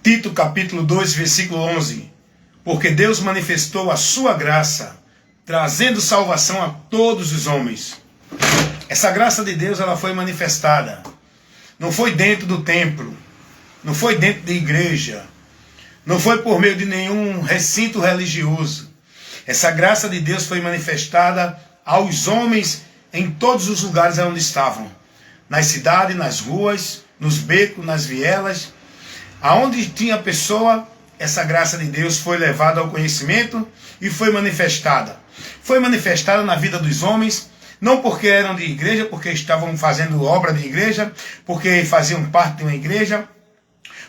Tito capítulo 2, versículo 11. Porque Deus manifestou a sua graça, trazendo salvação a todos os homens. Essa graça de Deus, ela foi manifestada. Não foi dentro do templo, não foi dentro da igreja, não foi por meio de nenhum recinto religioso. Essa graça de Deus foi manifestada aos homens em todos os lugares onde estavam. Nas cidades, nas ruas, nos becos, nas vielas. Aonde tinha pessoa, essa graça de Deus foi levada ao conhecimento e foi manifestada. Foi manifestada na vida dos homens, não porque eram de igreja, porque estavam fazendo obra de igreja, porque faziam parte de uma igreja,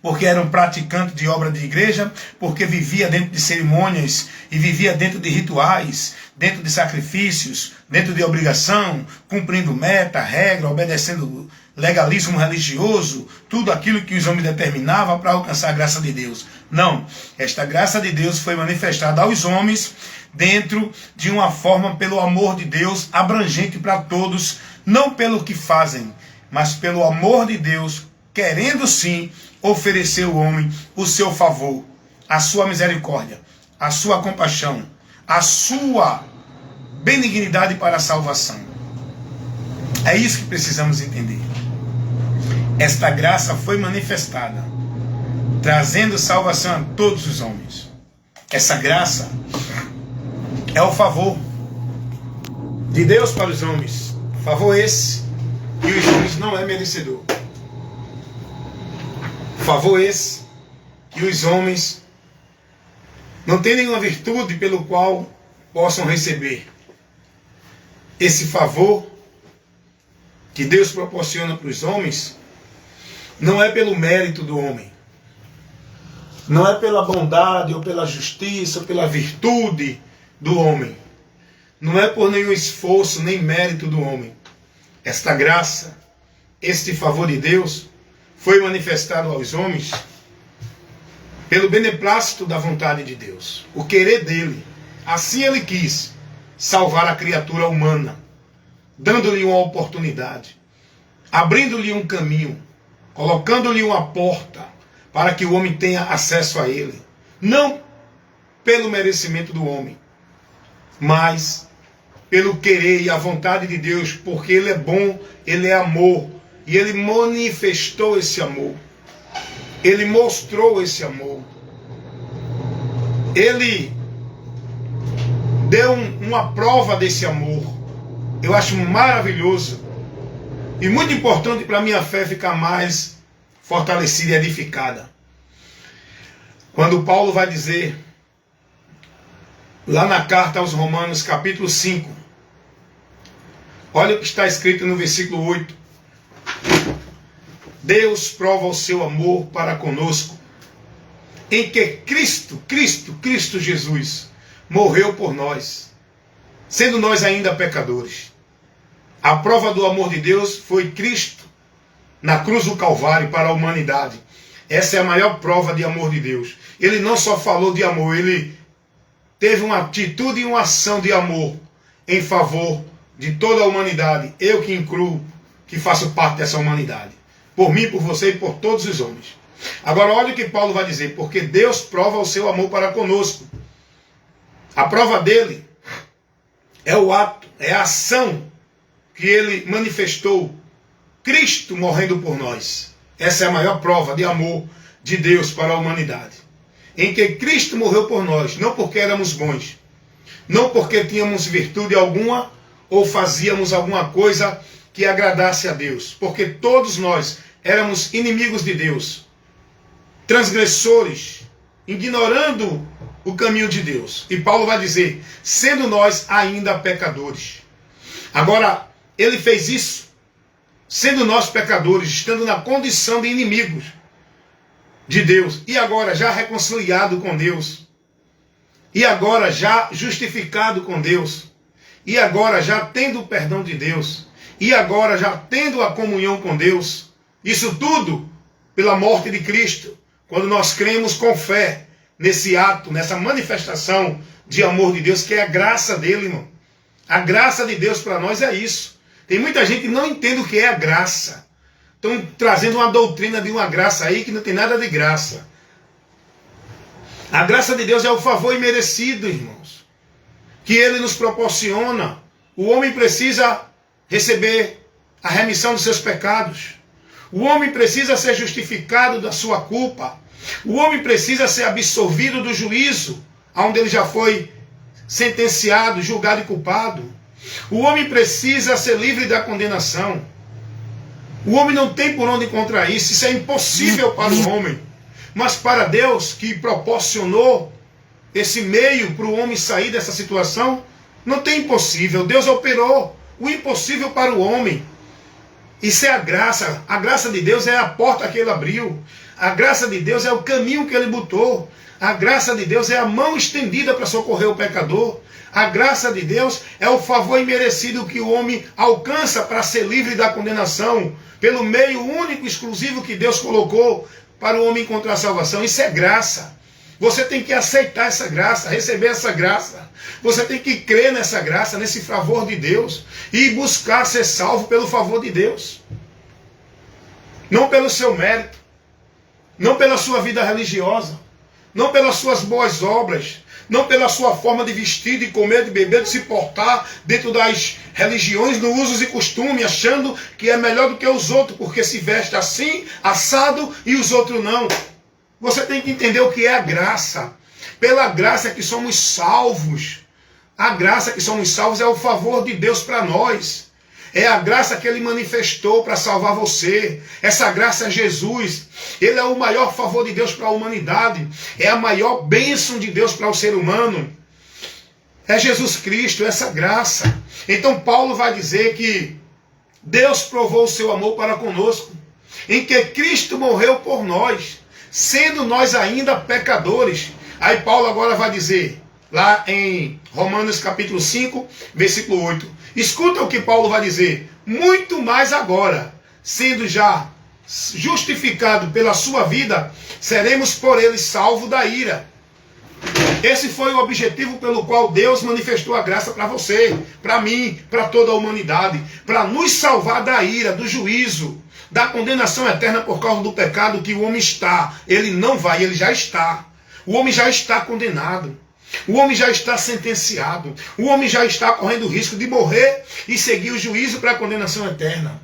porque eram praticantes de obra de igreja, porque vivia dentro de cerimônias e vivia dentro de rituais, dentro de sacrifícios, dentro de obrigação, cumprindo meta, regra, obedecendo legalismo religioso, tudo aquilo que os homens determinavam para alcançar a graça de Deus. Não, esta graça de Deus foi manifestada aos homens dentro de uma forma pelo amor de Deus abrangente para todos, não pelo que fazem, mas pelo amor de Deus, querendo sim oferecer ao homem o seu favor, a sua misericórdia, a sua compaixão, a sua benignidade para a salvação. É isso que precisamos entender. Esta graça foi manifestada, trazendo salvação a todos os homens. Essa graça é o favor de Deus para os homens. Favor esse que os homens não é merecedor. Favor esse que os homens não têm nenhuma virtude pelo qual possam receber. Esse favor que Deus proporciona para os homens não é pelo mérito do homem, não é pela bondade ou pela justiça ou pela virtude do homem, não é por nenhum esforço nem mérito do homem. Esta graça, este favor de Deus foi manifestado aos homens pelo beneplácito da vontade de Deus, o querer dele. Assim ele quis salvar a criatura humana, dando-lhe uma oportunidade, abrindo-lhe um caminho, colocando-lhe uma porta para que o homem tenha acesso a ele. Não pelo merecimento do homem, mas pelo querer e a vontade de Deus, porque ele é bom, ele é amor, e ele manifestou esse amor, ele mostrou esse amor, ele deu uma prova desse amor. Eu acho maravilhoso e muito importante para a minha fé ficar mais fortalecida e edificada. Quando Paulo vai dizer, lá na carta aos Romanos, capítulo 5, olha o que está escrito no versículo 8. Deus prova o seu amor para conosco, em que Cristo Jesus, morreu por nós, sendo nós ainda pecadores. A prova do amor de Deus foi Cristo na cruz do Calvário para a humanidade. Essa é a maior prova de amor de Deus. Ele não só falou de amor, ele teve uma atitude e uma ação de amor em favor de toda a humanidade. Eu que incluo, que faço parte dessa humanidade. Por mim, por você e por todos os homens. Agora olha o que Paulo vai dizer. Porque Deus prova o seu amor para conosco. A prova dele é o ato, é a ação que ele manifestou. Cristo morrendo por nós. Essa é a maior prova de amor de Deus para a humanidade. Em que Cristo morreu por nós. Não porque éramos bons. Não porque tínhamos virtude alguma ou fazíamos alguma coisa que agradasse a Deus, porque todos nós éramos inimigos de Deus, transgressores, ignorando o caminho de Deus. E Paulo vai dizer, sendo nós ainda pecadores. Agora, ele fez isso, sendo nós pecadores, estando na condição de inimigos de Deus, e agora já reconciliado com Deus, e agora já justificado com Deus, e agora já tendo o perdão de Deus, e agora já tendo a comunhão com Deus. Isso tudo pela morte de Cristo. Quando nós cremos com fé nesse ato, nessa manifestação de amor de Deus, que é a graça dele, irmão. A graça de Deus para nós é isso. Tem muita gente que não entende o que é a graça. Estão trazendo uma doutrina de uma graça aí que não tem nada de graça. A graça de Deus é o favor imerecido, irmãos, que Ele nos proporciona. O homem precisa receber a remissão dos seus pecados. O homem precisa ser justificado da sua culpa. O homem precisa ser absolvido do juízo, onde ele já foi sentenciado, julgado e culpado. O homem precisa ser livre da condenação. O homem não tem por onde encontrar isso. Isso é impossível para o homem. Mas para Deus, que proporcionou esse meio para o homem sair dessa situação, não tem impossível. Deus operou o impossível para o homem. Isso é a graça. A graça de Deus é a porta que Ele abriu. A graça de Deus é o caminho que Ele botou. A graça de Deus é a mão estendida para socorrer o pecador. A graça de Deus é o favor imerecido que o homem alcança para ser livre da condenação, pelo meio único, exclusivo que Deus colocou para o homem encontrar salvação. Isso é graça. Você tem que aceitar essa graça, receber essa graça. Você tem que crer nessa graça, nesse favor de Deus, e buscar ser salvo pelo favor de Deus. Não pelo seu mérito, não pela sua vida religiosa, não pelas suas boas obras, não pela sua forma de vestir, de comer, de beber, de se portar dentro das religiões, no usos e costumes, achando que é melhor do que os outros, porque se veste assim, assado, e os outros não. Você tem que entender o que é a graça. Pela graça é que somos salvos. A graça que somos salvos é o favor de Deus para nós. É a graça que Ele manifestou para salvar você. Essa graça é Jesus. Ele é o maior favor de Deus para a humanidade. É a maior bênção de Deus para o ser humano. É Jesus Cristo, essa graça. Então Paulo vai dizer que Deus provou o seu amor para conosco, em que Cristo morreu por nós, sendo nós ainda pecadores. Aí Paulo agora vai dizer, lá em Romanos capítulo 5, versículo 8. Escuta o que Paulo vai dizer. Muito mais agora, sendo já justificado pela sua vida, seremos por ele salvos da ira. Esse foi o objetivo pelo qual Deus manifestou a graça para você, para mim, para toda a humanidade, para nos salvar da ira, do juízo, da condenação eterna por causa do pecado que o homem está. Ele não vai, ele já está. O homem já está condenado. O homem já está sentenciado. O homem já está correndo o risco de morrer e seguir o juízo para a condenação eterna.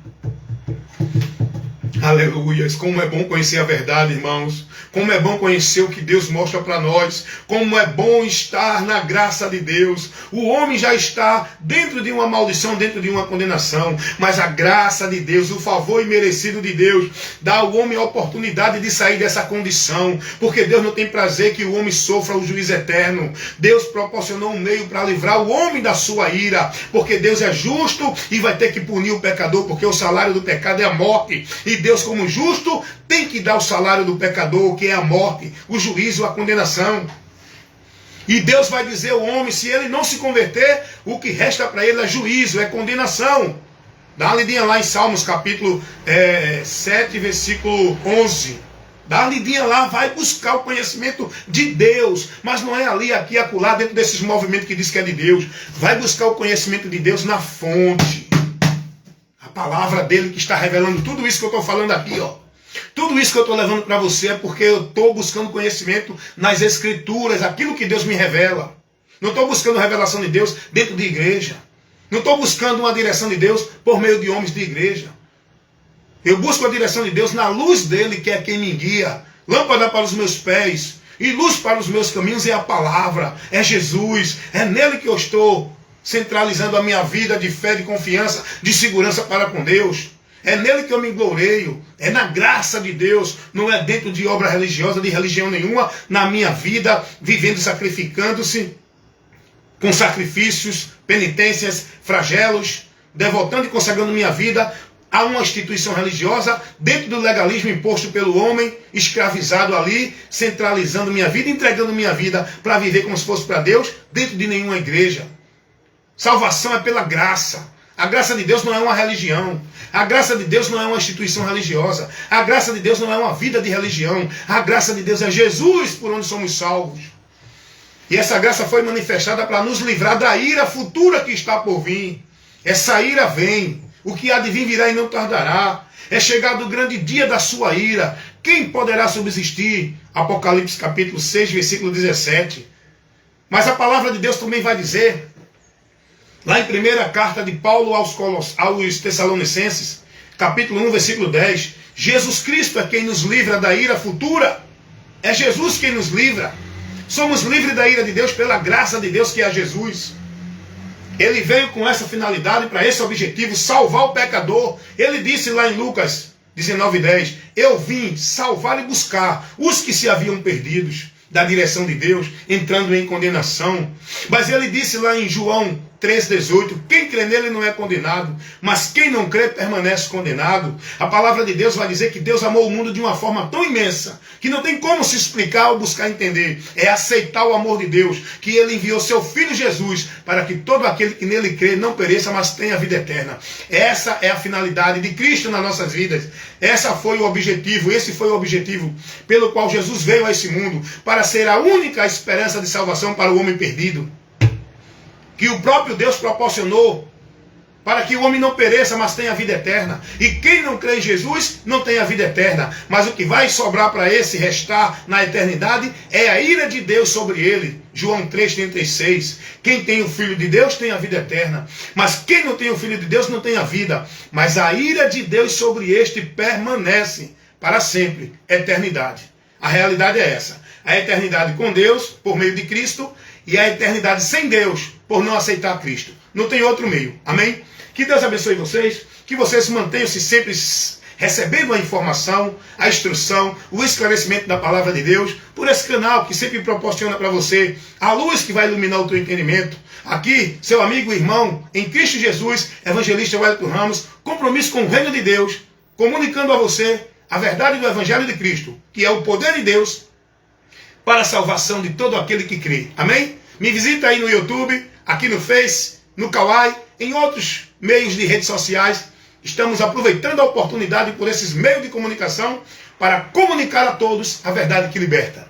Aleluias, como é bom conhecer a verdade, irmãos. Como é bom conhecer o que Deus mostra para nós. Como é bom estar na graça de Deus. O homem já está dentro de uma maldição, dentro de uma condenação. Mas a graça de Deus, o favor imerecido de Deus, dá ao homem a oportunidade de sair dessa condição. Porque Deus não tem prazer que o homem sofra o juízo eterno. Deus proporcionou um meio para livrar o homem da sua ira. Porque Deus é justo e vai ter que punir o pecador. Porque o salário do pecado é a morte. E Deus, como justo, tem que dar o salário do pecador, que é a morte, o juízo, a condenação. E Deus vai dizer ao homem, se ele não se converter, o que resta para ele é juízo, é condenação. Dá uma lidinha lá em Salmos, capítulo 7, versículo 11. Dá uma lidinha lá, vai buscar o conhecimento de Deus. Mas não é ali, aqui, acolá, dentro desses movimentos que diz que é de Deus. Vai buscar o conhecimento de Deus na fonte. A palavra dele que está revelando tudo isso que eu estou falando aqui, ó. Tudo isso que eu estou levando para você é porque eu estou buscando conhecimento nas Escrituras, aquilo que Deus me revela. Não estou buscando revelação de Deus dentro de igreja. Não estou buscando uma direção de Deus por meio de homens de igreja. Eu busco a direção de Deus na luz dele, que é quem me guia. Lâmpada para os meus pés e luz para os meus caminhos é a palavra, é Jesus. É nele que eu estou centralizando a minha vida de fé, de confiança, de segurança para com Deus. É nele que eu me glorieio. É na graça de Deus. Não é dentro de obra religiosa, de religião nenhuma. Na minha vida, vivendo, sacrificando-se. Com sacrifícios, penitências, flagelos. Devotando e consagrando minha vida a uma instituição religiosa. Dentro do legalismo imposto pelo homem. Escravizado ali. Centralizando minha vida. Entregando minha vida para viver como se fosse para Deus. Dentro de nenhuma igreja. Salvação é pela graça. A graça de Deus não é uma religião. A graça de Deus não é uma instituição religiosa. A graça de Deus não é uma vida de religião. A graça de Deus é Jesus por onde somos salvos. E essa graça foi manifestada para nos livrar da ira futura que está por vir. Essa ira vem. O que há de vir virá e não tardará. É chegado o grande dia da sua ira. quem poderá subsistir? Apocalipse capítulo 6, versículo 17. Mas a palavra de Deus também vai dizer, lá em primeira carta de Paulo aos Tessalonicenses, capítulo 1, versículo 10, Jesus Cristo é quem nos livra da ira futura. É Jesus quem nos livra. Somos livres da ira de Deus pela graça de Deus que é Jesus. Ele veio com essa finalidade, para esse objetivo, salvar o pecador. Ele disse lá em Lucas 19:10, eu vim salvar e buscar os que se haviam perdidos da direção de Deus, entrando em condenação. Mas ele disse lá em João 3,18, quem crê nele não é condenado, mas quem não crê permanece condenado. A palavra de Deus vai dizer que Deus amou o mundo de uma forma tão imensa, que não tem como se explicar ou buscar entender. É aceitar o amor de Deus, que ele enviou seu Filho Jesus, para que todo aquele que nele crê não pereça, mas tenha vida eterna. Essa é a finalidade de Cristo nas nossas vidas. Esse foi o objetivo pelo qual Jesus veio a esse mundo, para ser a única esperança de salvação para o homem perdido, que o próprio Deus proporcionou, para que o homem não pereça, mas tenha vida eterna. E quem não crê em Jesus, não tem a vida eterna. Mas o que vai sobrar para esse restar na eternidade, é a ira de Deus sobre ele. João 3,36. Quem tem o Filho de Deus, tem a vida eterna. Mas quem não tem o Filho de Deus, não tem a vida. Mas a ira de Deus sobre este permanece para sempre, eternidade. A realidade é essa. A eternidade com Deus, por meio de Cristo, e a eternidade sem Deus, por não aceitar Cristo. Não tem outro meio. Amém? Que Deus abençoe vocês, que vocês mantenham-se sempre recebendo a informação, a instrução, o esclarecimento da palavra de Deus, por esse canal que sempre proporciona para você a luz que vai iluminar o teu entendimento. Aqui, seu amigo e irmão, em Cristo Jesus, evangelista Wellington Ramos, compromisso com o reino de Deus, comunicando a você a verdade do Evangelho de Cristo, que é o poder de Deus para a salvação de todo aquele que crê. Amém? Me visita aí no YouTube, aqui no Face, no Kawaii, em outros meios de redes sociais. Estamos aproveitando a oportunidade por esses meios de comunicação para comunicar a todos a verdade que liberta.